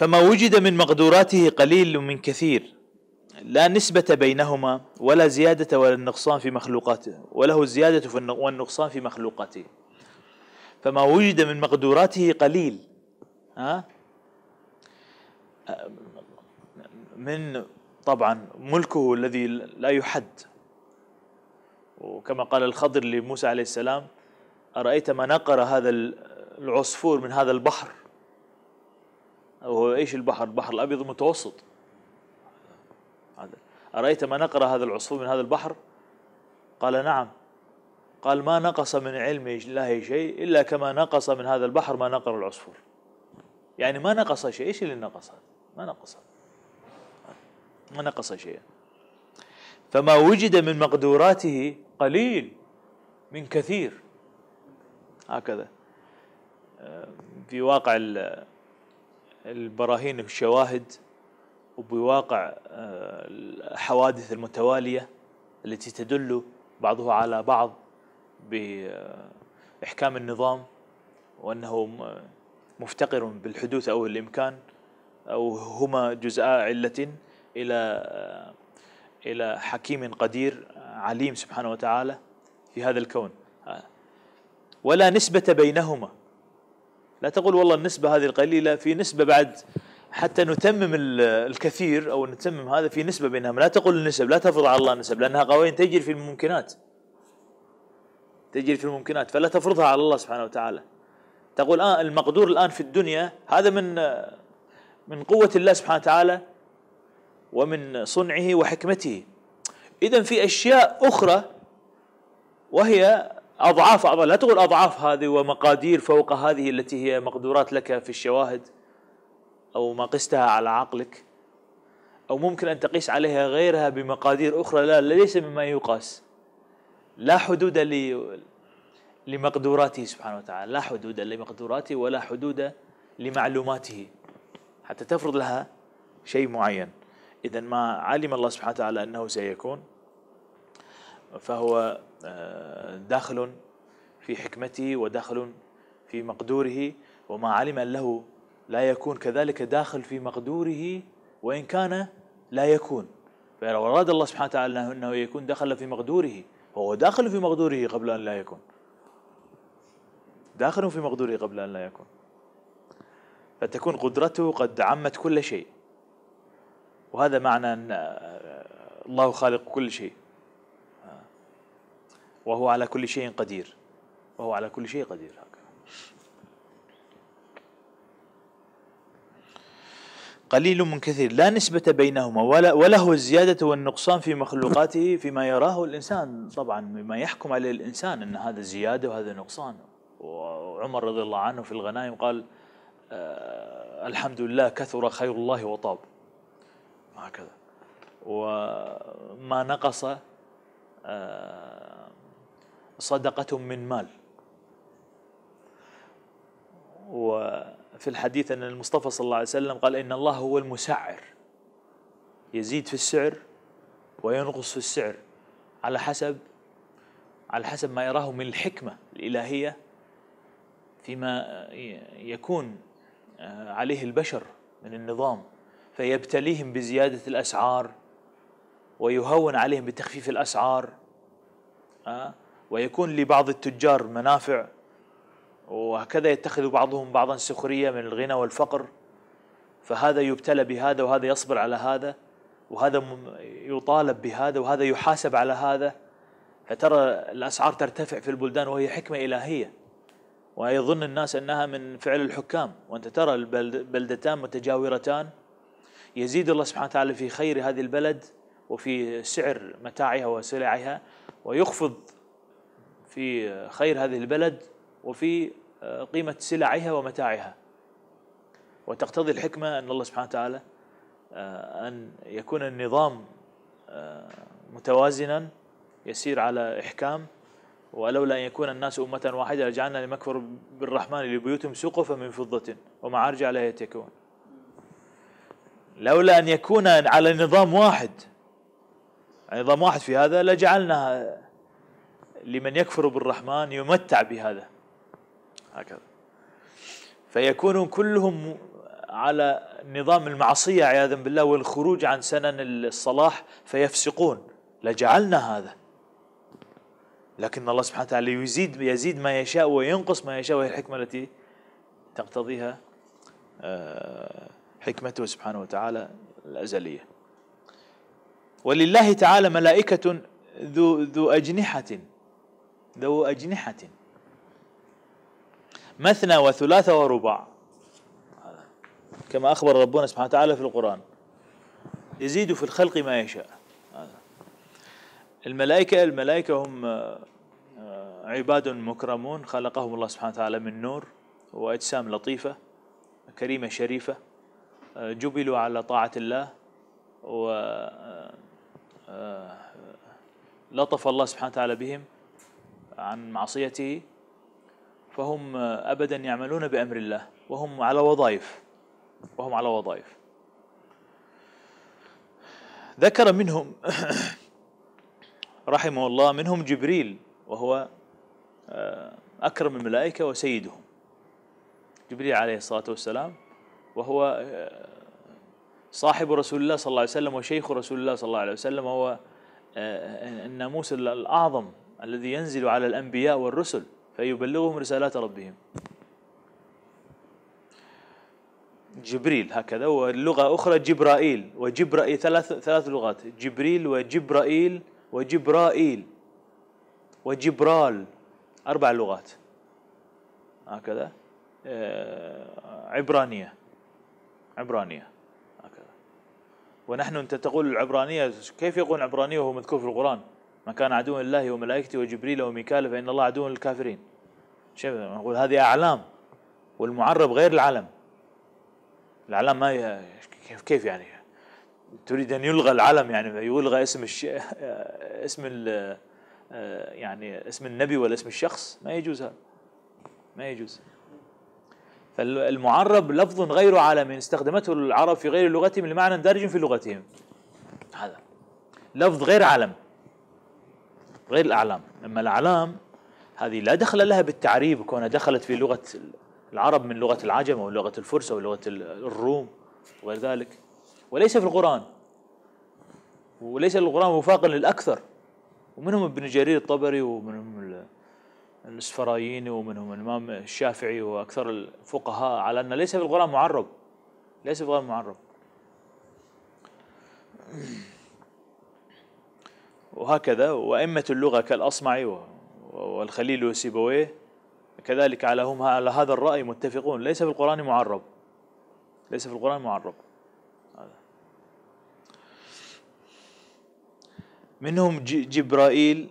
فما وجد من مقدوراته قليل من كثير، لا نسبة بينهما ولا زيادة ولا النقصان في مخلوقاته، وله الزيادة والنقصان في مخلوقاته. فما وجد من مقدوراته قليل، من طبعا ملكه الذي لا يحد. وكما قال الخضر لموسى عليه السلام: أرأيت ما نقر هذا العصفور من هذا البحر؟ أو إيش البحر؟ البحر الأبيض المتوسط. أرأيت ما نقر هذا العصفور من هذا البحر؟ قال: نعم. قال: ما نقص من علم الله شيء إلا كما نقص من هذا البحر ما نقر العصفور. يعني ما نقص شيء. إيش اللي نقص؟ ما نقص شيئا. فما وجد من مقدوراته قليل من كثير. هكذا في واقع البراهين والشواهد، وبواقع الحوادث المتوالية التي تدل بعضها على بعض بإحكام النظام، وأنه مفتقر بالحدوث أو الإمكان، أو هما جزءا علة إلى حكيم قدير عليم سبحانه وتعالى في هذا الكون. ولا نسبة بينهما. لا تقول والله النسبة هذه القليلة، في نسبة بعد حتى نتمم الكثير أو نتمم هذا، في نسبة بينهم. لا تقول النسب، لا تفرض على الله نسب، لأنها قوانين تجري في الممكنات، فلا تفرضها على الله سبحانه وتعالى. تقول المقدور الآن في الدنيا هذا من قوة الله سبحانه وتعالى ومن صنعه وحكمته. إذن في أشياء أخرى وهي أضعاف. لا تقول أضعاف هذه ومقادير فوق هذه التي هي مقدورات لك في الشواهد، أو ما قستها على عقلك، أو ممكن أن تقيس عليها غيرها بمقادير أخرى. لا، ليس مما يقاس. لا حدود لمقدوراته سبحانه وتعالى، لا حدود لمقدوراته ولا حدود لمعلوماته حتى تفرض لها شيء معين. إذن ما علم الله سبحانه وتعالى أنه سيكون، فهو داخل في حكمته وداخل في مقدوره. وما علم له لا يكون كذلك داخل في مقدوره وإن كان لا يكون. فلو أراد الله سبحانه وتعالى أنه يكون داخل في مقدوره، هو داخل في مقدوره قبل أن لا يكون، داخل في مقدوره قبل أن لا يكون، فتكون قدرته قد عمت كل شيء. وهذا معنى أن الله خالق كل شيء، وهو على كل شيء قدير، قليل من كثير، لا نسبة بينهما وله الزيادة والنقصان في مخلوقاته، فيما يراه الإنسان. طبعا بما يحكم عليه الإنسان أن هذا زيادة وهذا نقصان. وعمر رضي الله عنه في الغنائم قال: الحمد لله كثر خير الله وطاب. هكذا. وما نقص صدقة من مال. وفي الحديث أن المصطفى صلى الله عليه وسلم قال: إن الله هو المسعر، يزيد في السعر وينقص في السعر على حسب ما يراه من الحكمة الإلهية فيما يكون عليه البشر من النظام، فيبتليهم بزيادة الأسعار ويهون عليهم بتخفيف الأسعار، ويكون لبعض التجار منافع، وهكذا يتخذ بعضهم بعضا سخرية من الغنى والفقر. فهذا يبتلى بهذا، وهذا يصبر على هذا، وهذا يطالب بهذا، وهذا يحاسب على هذا. فترى الأسعار ترتفع في البلدان وهي حكمة إلهية، ويظن الناس أنها من فعل الحكام. وأنت ترى البلدتان متجاورتان، يزيد الله سبحانه وتعالى في خير هذه البلد وفي سعر متاعها وسلعها، ويخفض في خير هذه البلد وفي قيمة سلعها ومتاعها. وتقتضي الحكمة أن الله سبحانه وتعالى أن يكون النظام متوازنا يسير على إحكام. ولولا أن يكون الناس أمة واحدة لجعلنا لمن يكفر بالرحمن لبيوتهم سقفا من فضة ومعارج عليها يتكئون. لولا أن يكون على نظام واحد في هذا لجعلنا لمن يكفر بالرحمن يمتع بهذا. هكذا. فيكون كلهم على نظام المعصية عياذا بالله والخروج عن سنن الصلاح فيفسقون، لجعلنا هذا. لكن الله سبحانه وتعالى يزيد ما يشاء وينقص ما يشاء، وهي الحكمة التي تقتضيها حكمته سبحانه وتعالى الأزلية. ولله تعالى ملائكة ذو أجنحة مثنى وثلاث ورباع، كما أخبر ربنا سبحانه وتعالى في القرآن، يزيد في الخلق ما يشاء. الملائكة هم عباد مكرمون خلقهم الله سبحانه وتعالى من نور وأجسام لطيفة كريمة شريفة، جبلوا على طاعة الله، ولطف الله سبحانه وتعالى بهم عن معصيته، فهم أبدا يعملون بأمر الله وهم على وظائف. ذكر منهم رحمه الله منهم جبريل، وهو أكرم الملائكة وسيدهم، جبريل عليه الصلاة والسلام، وهو صاحب رسول الله صلى الله عليه وسلم وشيخ رسول الله صلى الله عليه وسلم، وهو الناموس الأعظم الذي ينزل على الأنبياء والرسل فيبلغهم رسالات ربهم. جبريل هكذا، واللغة أخرى جبرائيل وجبرائيل، ثلاث لغات، جبريل وجبرائيل وجبرائيل وجبرال، 4 لغات هكذا. عبرانية هكذا. ونحن أنت تقول العبرانية، كيف يقول عبرانية وهو مذكور في القرآن؟ ما كان عدوا لله وملائكته وجبريل وميكال فإن الله عدو للكافرين. نقول هذه أعلام، والمعرب غير العلم. العلم ما كيف يعني تريد أن يلغى العلم، يعني يلغى اسم النبي ولا اسم الشخص؟ ما يجوز هذا، ما يجوز. فالمعرب لفظ غير علم استخدمته العرب في غير لغتهم لمعنى دارج في لغتهم، هذا لفظ غير علم، غير الأعلام. أما الأعلام هذه لا دخل لها بالتعريب، كونها دخلت في لغة العرب من لغة العجم أو لغة الفرس أو لغة الروم وغير ذلك، وليس في القرآن، وليس القرآن وفاقا للأكثر، ومنهم ابن جرير الطبري ومنهم السفرايين ومنهم الإمام الشافعي وأكثر الفقهاء على أن ليس في القرآن معرب، ليس في القرآن معرب. وهكذا وأئمة اللغة كالأصمعي والخليل وسيبويه كذلك على هذا الرأي متفقون، ليس في القرآن معرب، ليس في القرآن معرب. منهم جبرائيل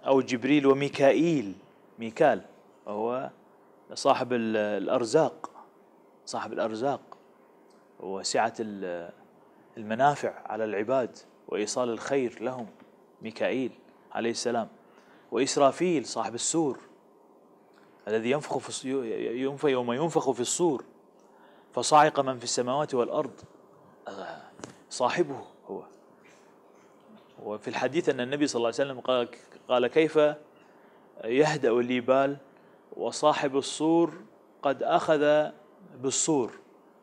أو جبريل وميكائيل، ميكال وهو صاحب الأرزاق، صاحب الأرزاق وسعة المنافع على العباد وإيصال الخير لهم، ميكائيل عليه السلام. وإسرافيل صاحب السور الذي يوم ينفخ في الصور فصعق من في السماوات والأرض، صاحبه هو. وفي الحديث أن النبي صلى الله عليه وسلم قال كيف يهدأ الليبال وصاحب الصور قد أخذ بالصور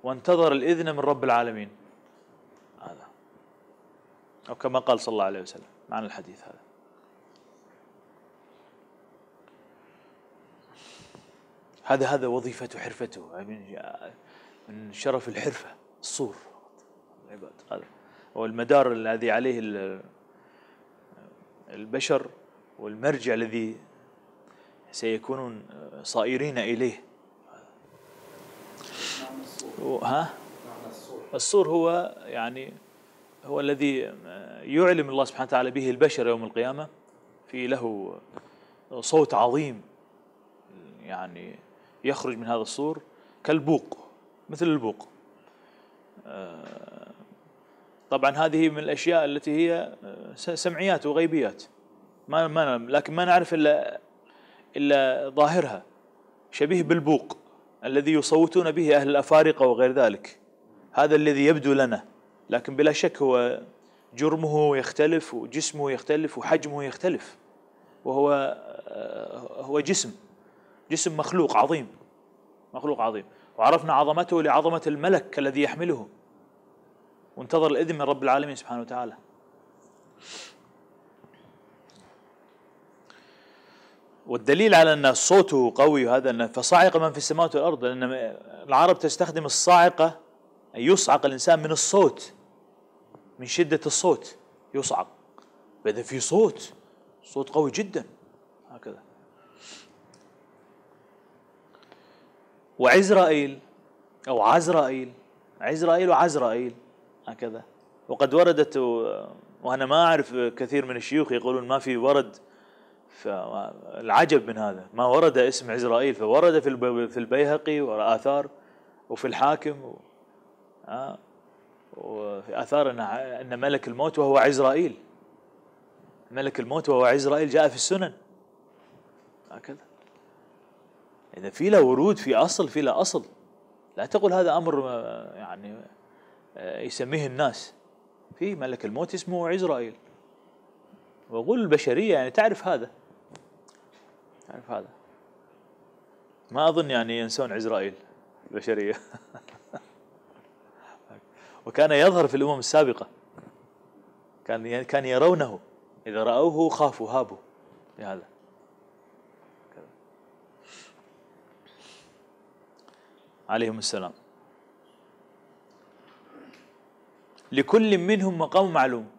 وانتظر الإذن من رب العالمين، هذا أو كما قال صلى الله عليه وسلم معنى الحديث هذا. هذا وظيفته حرفته، من شرف الحرفة الصور العباد، هذا هو المدار الذي عليه البشر والمرجع الذي سيكونون صائرين إليه. الصور هو يعني هو الذي يعلم الله سبحانه وتعالى به البشر يوم القيامة، في له صوت عظيم يعني يخرج من هذا الصور كالبوق، مثل البوق. طبعا هذه من الأشياء التي هي سمعيات وغيبيات، لكن ما نعرف إلا ظاهرها، شبيه بالبوق الذي يصوتون به أهل الأفارقة وغير ذلك، هذا الذي يبدو لنا، لكن بلا شك هو جرمه يختلف وجسمه يختلف وحجمه يختلف، وهو جسم مخلوق عظيم، وعرفنا عظمته لعظمة الملك الذي يحمله، وانتظر الإذن من رب العالمين سبحانه وتعالى. والدليل على أن صوته قوي هذا أن فصعق من في السماوات والأرض، لأن العرب تستخدم الصاعقة، أن يصعق الإنسان من الصوت، من شدة الصوت يصعق، فإذا في صوت قوي جدا هكذا. وعزرائيل أو عزرائيل، عزرائيل وعزرائيل هكذا. وقد وردت، وأنا ما أعرف، كثير من الشيوخ يقولون ما في ورد، فالعجب من هذا ما ورد اسم عزرائيل، فورد في البيهقي والآثار وفي الحاكم وفي آثار أن ملك الموت وهو عزرائيل، ملك الموت وهو عزرائيل جاء في السنن هكذا. إذا في له ورود، في أصل، في له أصل، لا تقول هذا أمر يعني يسميه الناس. في ملك الموت اسمه عزرائيل، وأقول البشرية يعني تعرف هذا، تعرف هذا، ما أظن يعني ينسون عزرائيل البشرية. وكان يظهر في الأمم السابقة، كان يرونه، إذا رأوه خافوا هابوا لهذا. عليهم السلام. لكل منهم مقام معلوم.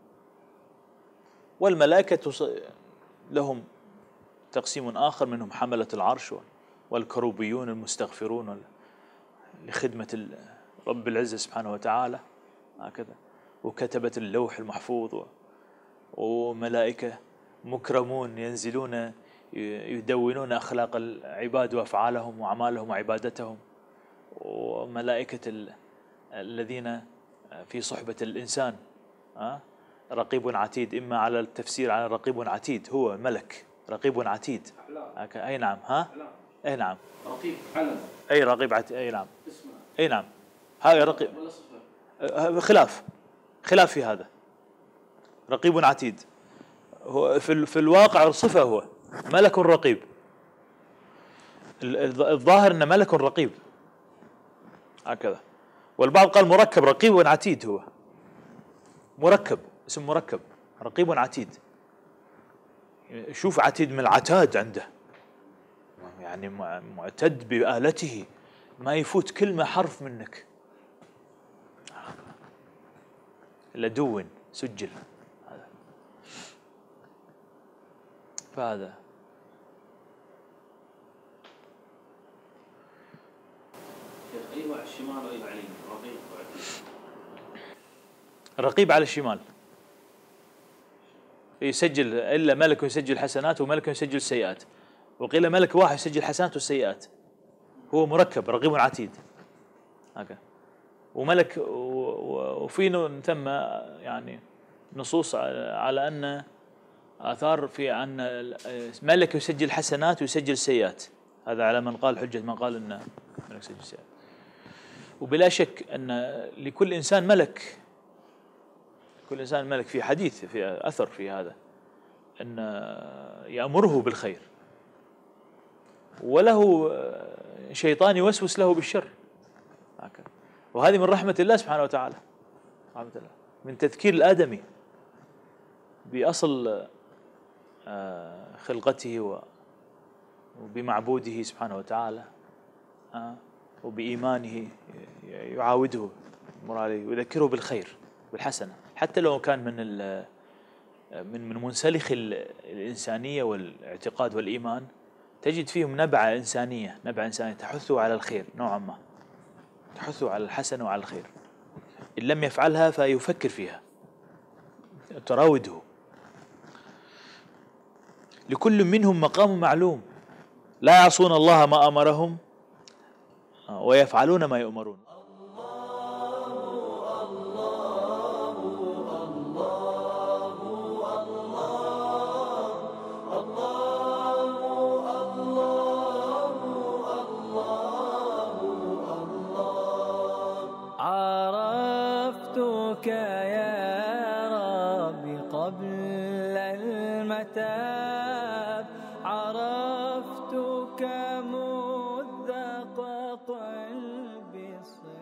والملائكة لهم تقسيم آخر، منهم حملة العرش والكروبيون المستغفرون لخدمة رب العزة سبحانه وتعالى هكذا، وكتبة اللوح المحفوظ، وملائكة مكرمون ينزلون يدونون أخلاق العباد وأفعالهم وأعمالهم وعبادتهم، وملائكة الذين في صحبة الإنسان رقيب عتيد. إما على التفسير على رقيب عتيد، هو ملك رقيب عتيد. أي نعم، أي نعم، رقيب علم، أي رقيب عتيد، أي نعم، أي نعم، هذا رقيب. خلاف في هذا، رقيب عتيد هو في الواقع صفة، هو ملك رقيب. الظاهر أن ملك رقيب هكذا، والبعض قال مركب، رقيب عتيد، هو مركب، اسم مركب، رقيب عتيد. شوف عتيد من العتاد عنده، يعني معتد بآلته، ما يفوت كلمة حرف منك، لدو سجل هذا. فهذا أيوة على الشمال وأيوة على اليمين، رقيب وعتيد. رقيب على الشمال يسجل، إلا ملك يسجل الحسنات وملك يسجل السيئات، وقيل ملك واحد يسجل الحسنات والسيئات، هو مركب رقيب عتيد هكذا. وملك، وفي ثم يعني نصوص على أن آثار في أن ملك يسجل الحسنات ويسجل السيئات، هذا على من قال حجة من قال أن ملك يسجل السيئات. وبلا شك أن لكل إنسان ملك، كل إنسان ملك. في حديث، في أثر في هذا، أن يأمره بالخير، وله شيطان يوسوس له بالشر هكذا. وهذه من رحمة الله سبحانه وتعالى، رحمة الله، من تذكير الآدمي بأصل خلقته وبمعبوده سبحانه وتعالى، وبإيمانه، يعاوده ويذكره بالخير بالحسنة، حتى لو كان من منسلخ الإنسانية والاعتقاد والإيمان، تجد فيهم نبعة إنسانية تحثه على الخير نوعا ما، تحثه على الحسن وعلى الخير. إن لم يفعلها فيفكر فيها، تراوده. لكل منهم مقام معلوم، لا يعصون الله ما أمرهم ويفعلون ما يؤمرون. عرفتك يا ربي قبل المتاب، عرفتك مذ قطع الصراط